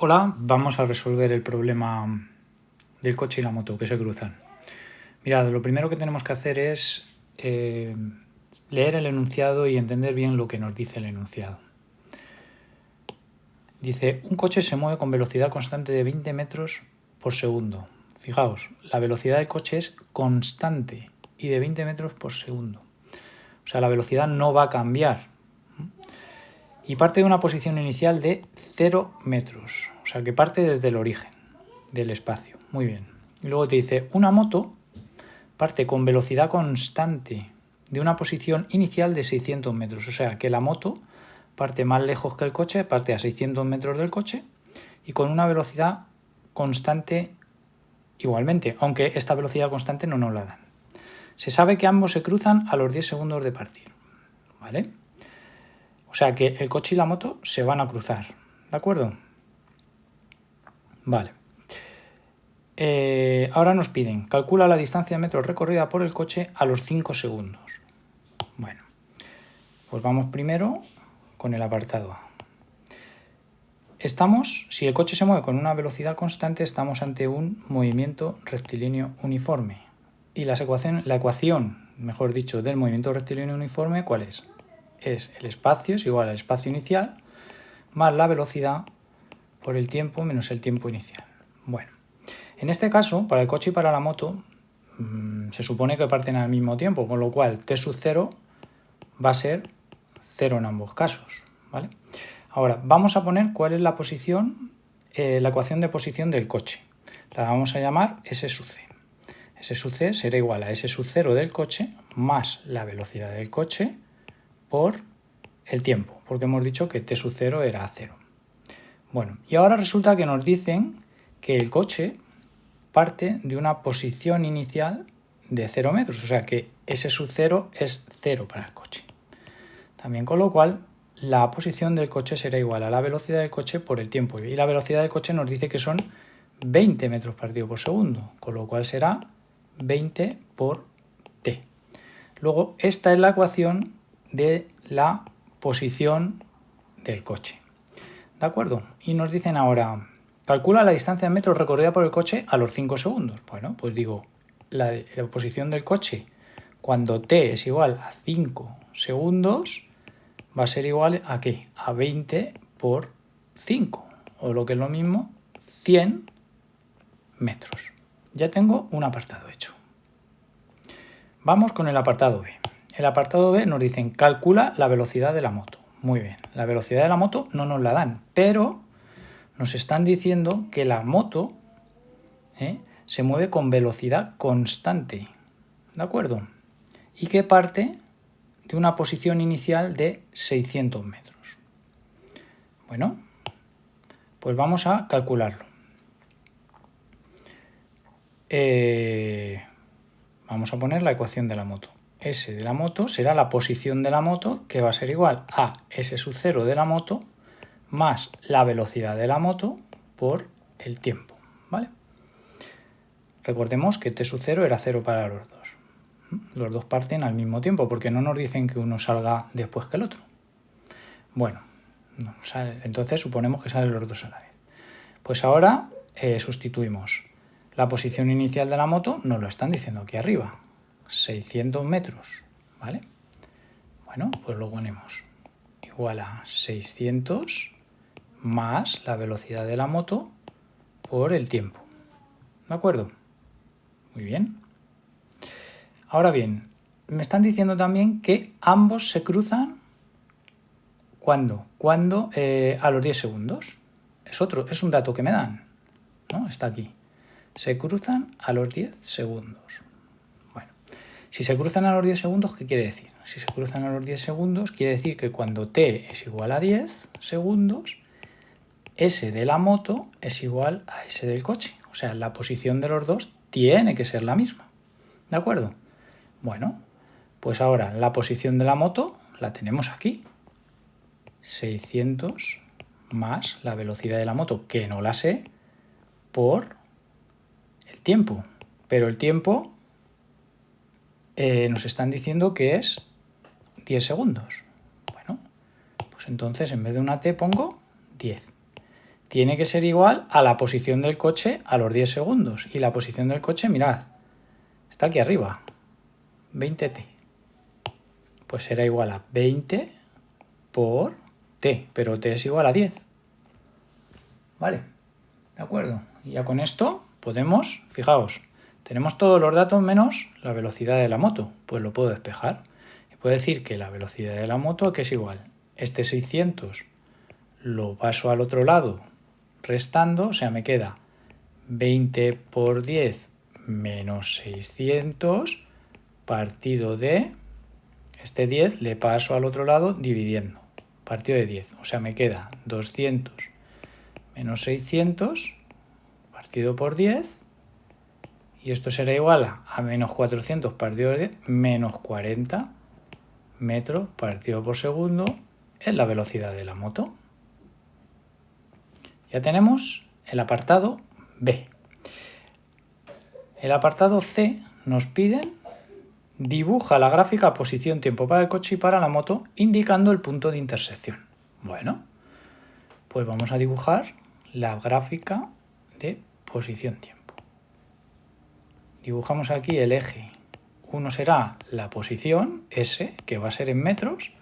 Hola, vamos a resolver el problema del coche y la moto que se cruzan. Mirad, lo primero que tenemos que hacer es leer el enunciado y entender bien lo que nos dice el enunciado. Dice, un coche se mueve con velocidad constante de 20 metros por segundo. Fijaos, la velocidad del coche es constante y de 20 metros por segundo. O sea, la velocidad no va a cambiar. Y parte de una posición inicial de 0 metros. O sea, que parte desde el origen del espacio. Muy bien. Y luego te dice, una moto parte con velocidad constante de una posición inicial de 600 metros. O sea, que la moto parte más lejos que el coche, parte a 600 metros del coche y con una velocidad constante igualmente, aunque esta velocidad constante no nos la dan. Se sabe que ambos se cruzan a los 10 segundos de partir. ¿Vale? O sea que el coche y la moto se van a cruzar. ¿De acuerdo? Vale. Ahora nos piden, calcula la distancia de metros recorrida por el coche a los 5 segundos. Bueno, pues vamos primero con el apartado A. Si el coche se mueve con una velocidad constante, estamos ante un movimiento rectilíneo uniforme. Y la ecuación, mejor dicho, del movimiento rectilíneo uniforme, ¿cuál es? Es el espacio es igual al espacio inicial más la velocidad por el tiempo menos el tiempo inicial. Bueno, en este caso, para el coche y para la moto, se supone que parten al mismo tiempo, con lo cual t sub 0 va a ser 0 en ambos casos, ¿vale? Ahora, vamos a poner cuál es la posición, la ecuación de posición del coche. La vamos a llamar S sub c. S sub c será igual a S sub 0 del coche más la velocidad del coche por el tiempo, porque hemos dicho que t sub 0 era 0. Bueno, y ahora resulta que nos dicen que el coche parte de una posición inicial de 0 metros, o sea que S sub 0 es 0 para el coche. También con lo cual la posición del coche será igual a la velocidad del coche por el tiempo, y la velocidad del coche nos dice que son 20 metros partido por segundo, con lo cual será 20 por t. Luego, esta es la ecuación de la posición del coche. ¿De acuerdo? Y nos dicen ahora, calcula la distancia en metros recorrida por el coche a los 5 segundos. Bueno, pues digo, la posición del coche cuando t es igual a 5 segundos va a ser igual a ¿qué? A 20 por 5, o lo que es lo mismo, 100 metros. Ya tengo un apartado hecho. Vamos con el apartado B. El apartado B nos dicen, calcula la velocidad de la moto. Muy bien, la velocidad de la moto no nos la dan, pero nos están diciendo que la moto se mueve con velocidad constante, ¿de acuerdo? Y que parte de una posición inicial de 600 metros. Bueno, pues vamos a calcularlo. Vamos a poner la ecuación de la moto. S de la moto será la posición de la moto, que va a ser igual a S sub 0 de la moto más la velocidad de la moto por el tiempo, ¿vale? Recordemos que t sub 0 era 0 para los dos. Los dos parten al mismo tiempo, porque no nos dicen que uno salga después que el otro. Bueno, no, entonces suponemos que salen los dos a la vez. Pues ahora sustituimos. La posición inicial de la moto nos lo están diciendo aquí arriba, 600 metros, ¿vale? Bueno, pues lo ponemos igual a 600 más la velocidad de la moto por el tiempo. ¿De acuerdo? Muy bien. Ahora bien, me están diciendo también que ambos se cruzan ¿cuándo? A los 10 segundos. Es un dato que me dan, ¿no? Está aquí. Se cruzan a los 10 segundos. Bueno, si se cruzan a los 10 segundos, ¿qué quiere decir? Si se cruzan a los 10 segundos, quiere decir que cuando t es igual a 10 segundos, S de la moto es igual a S del coche. O sea, la posición de los dos tiene que ser la misma. ¿De acuerdo? Bueno, pues ahora la posición de la moto la tenemos aquí. 600 más la velocidad de la moto, que no la sé, por el tiempo. Pero el tiempo nos están diciendo que es 10 segundos. Bueno, pues entonces en vez de una t pongo 10. tiene que ser igual a la posición del coche a los 10 segundos. Y la posición del coche, mirad, está aquí arriba, 20t. Pues será igual a 20 por t, pero t es igual a 10. ¿Vale? ¿De acuerdo? Y ya con esto podemos, fijaos, tenemos todos los datos menos la velocidad de la moto. Pues lo puedo despejar. Y puedo decir que la velocidad de la moto, que es igual, este 600 lo paso al otro lado restando, o sea, me queda 20 por 10 menos 600 partido de este 10 le paso al otro lado dividiendo, partido de 10, o sea, me queda 200 menos 600 partido por 10 y esto será igual a menos 400 partido de 10 menos 40 metros partido por segundo es la velocidad de la moto. Ya tenemos el apartado B. El apartado C nos pide dibuja la gráfica posición-tiempo para el coche y para la moto indicando el punto de intersección. Bueno, pues vamos a dibujar la gráfica de posición-tiempo. Dibujamos aquí el eje. Uno será la posición, S, que va a ser en metros,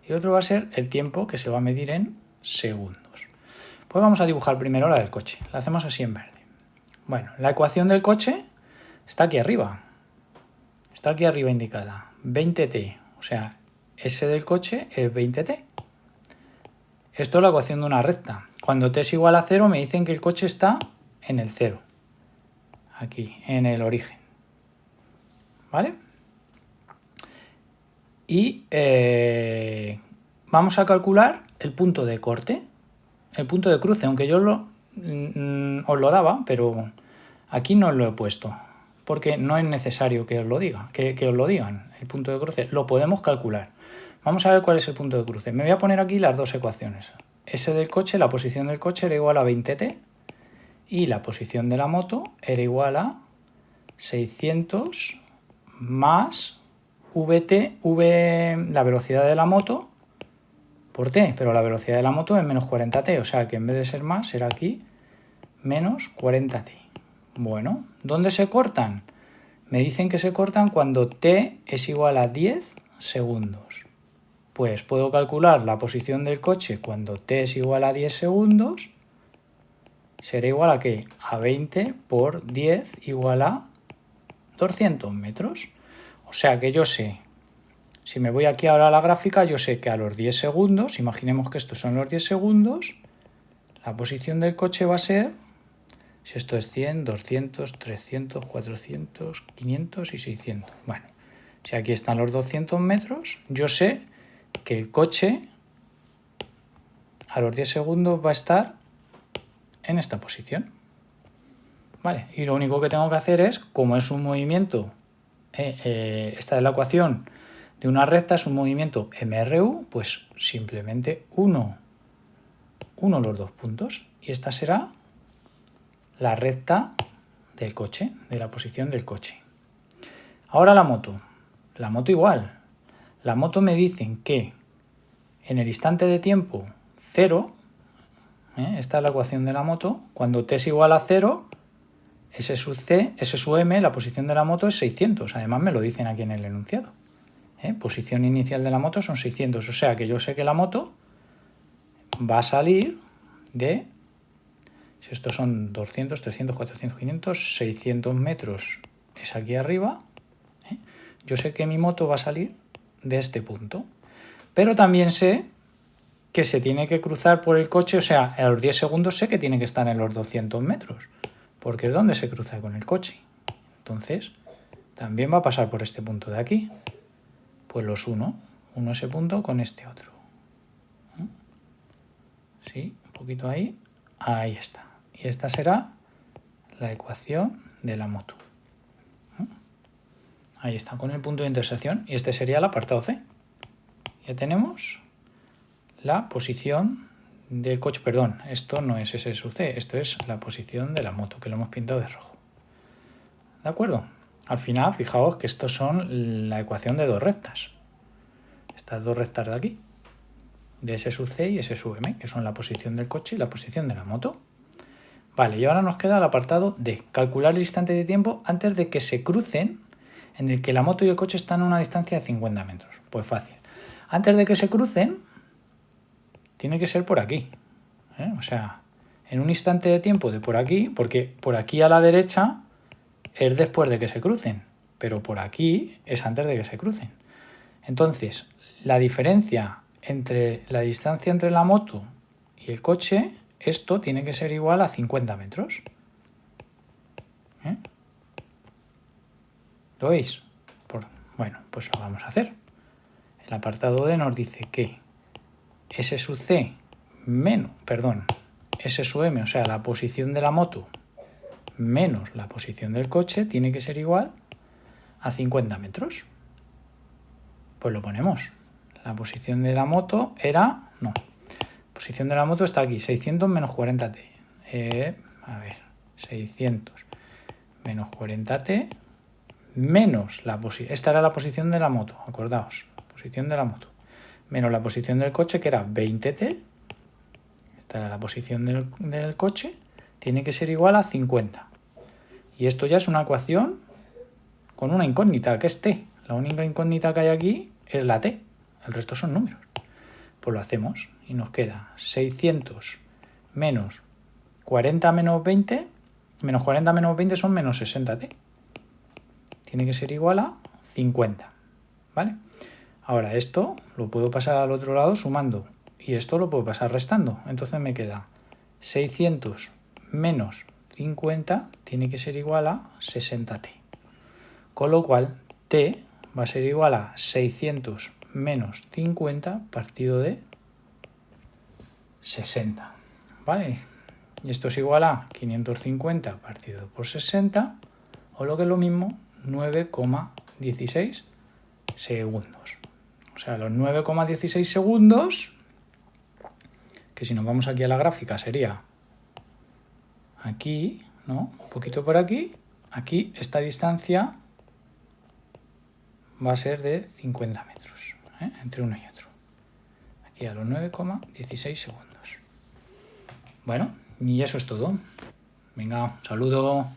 y otro va a ser el tiempo, que se va a medir en segundos. Pues vamos a dibujar primero la del coche. La hacemos así en verde. Bueno, la ecuación del coche está aquí arriba. Está aquí arriba indicada. 20t. O sea, S del coche es 20t. Esto es la ecuación de una recta. Cuando t es igual a 0 me dicen que el coche está en el 0. Aquí, en el origen. ¿Vale? Y vamos a calcular el punto de corte. El punto de cruce, aunque yo os lo daba, pero aquí no os lo he puesto, porque no es necesario que os lo diga, que os lo digan, el punto de cruce, lo podemos calcular. Vamos a ver cuál es el punto de cruce. Me voy a poner aquí las dos ecuaciones. S del coche, la posición del coche era igual a 20t y la posición de la moto era igual a 600 más la velocidad de la moto, por t, pero la velocidad de la moto es menos 40t, o sea que en vez de ser más será aquí menos 40t. Bueno, ¿dónde se cortan? Me dicen que se cortan cuando t es igual a 10 segundos. Pues puedo calcular la posición del coche cuando t es igual a 10 segundos. Será igual a ¿qué? A 20 por 10 igual a 200 metros. O sea que yo sé, si me voy aquí ahora a la gráfica, yo sé que a los 10 segundos, imaginemos que estos son los 10 segundos, la posición del coche va a ser, si esto es 100, 200, 300, 400, 500 y 600. Bueno, si aquí están los 200 metros, yo sé que el coche a los 10 segundos va a estar en esta posición. Vale, y lo único que tengo que hacer es, como es un movimiento, esta es la ecuación de una recta, es un movimiento MRU, pues simplemente uno los dos puntos. Y esta será la recta del coche, de la posición del coche. Ahora la moto. La moto igual. La moto me dicen que en el instante de tiempo 0, esta es la ecuación de la moto, cuando t es igual a 0, S sub C, S sub M, la posición de la moto es 600. Además me lo dicen aquí en el enunciado. Posición inicial de la moto son 600. O sea que yo sé que la moto va a salir de, si estos son 200, 300, 400, 500, 600 metros es aquí arriba. Yo sé que mi moto va a salir de este punto. Pero también sé que se tiene que cruzar por el coche, o sea, a los 10 segundos sé que tiene que estar en los 200 metros, porque es donde se cruza con el coche. Entonces, también va a pasar por este punto de aquí. Pues los uno ese punto con este otro. Sí, un poquito ahí. Ahí está. Y esta será la ecuación de la moto. Ahí está, con el punto de intersección. Y este sería el apartado C. Ya tenemos la posición del coche. Perdón, esto no es S sub C. Esto es la posición de la moto, que lo hemos pintado de rojo. ¿De acuerdo? Al final, fijaos que estos son la ecuación de dos rectas. Estas dos rectas de aquí. de S sub C y S sub M, que son la posición del coche y la posición de la moto. Vale, y ahora nos queda el apartado D, calcular el instante de tiempo antes de que se crucen, en el que la moto y el coche están a una distancia de 50 metros. Pues fácil. Antes de que se crucen, tiene que ser por aquí. O sea, en un instante de tiempo de por aquí, porque por aquí a la derecha es después de que se crucen, pero por aquí es antes de que se crucen. Entonces, la diferencia entre la distancia entre la moto y el coche, esto tiene que ser igual a 50 metros. ¿Lo veis? Bueno, pues lo vamos a hacer. El apartado D nos dice que S sub C S sub M, o sea, la posición de la moto menos la posición del coche, tiene que ser igual a 50 metros. Pues lo ponemos. La posición de la moto era... No. La posición de la moto está aquí. 600 menos 40T. 600 menos 40T menos la posición... Esta era la posición de la moto, acordaos. Posición de la moto. Menos la posición del coche, que era 20T. Esta era la posición del coche. Tiene que ser igual a 50. Y esto ya es una ecuación con una incógnita, que es T. La única incógnita que hay aquí es la T. El resto son números. Pues lo hacemos y nos queda 600 menos 40 menos 20. Menos 40 menos 20 son menos 60T. Tiene que ser igual a 50. ¿Vale? Ahora esto lo puedo pasar al otro lado sumando. Y esto lo puedo pasar restando. Entonces me queda 600 menos 50 tiene que ser igual a 60T. Con lo cual, T va a ser igual a 600 menos 50 partido de 60. ¿Vale? Y esto es igual a 550 partido por 60, o lo que es lo mismo, 9,16 segundos. O sea, los 9,16 segundos, que si nos vamos aquí a la gráfica sería aquí, ¿no? Un poquito por aquí. Aquí esta distancia va a ser de 50 metros, entre uno y otro. Aquí a los 9,16 segundos. Bueno, y eso es todo. Venga, un saludo.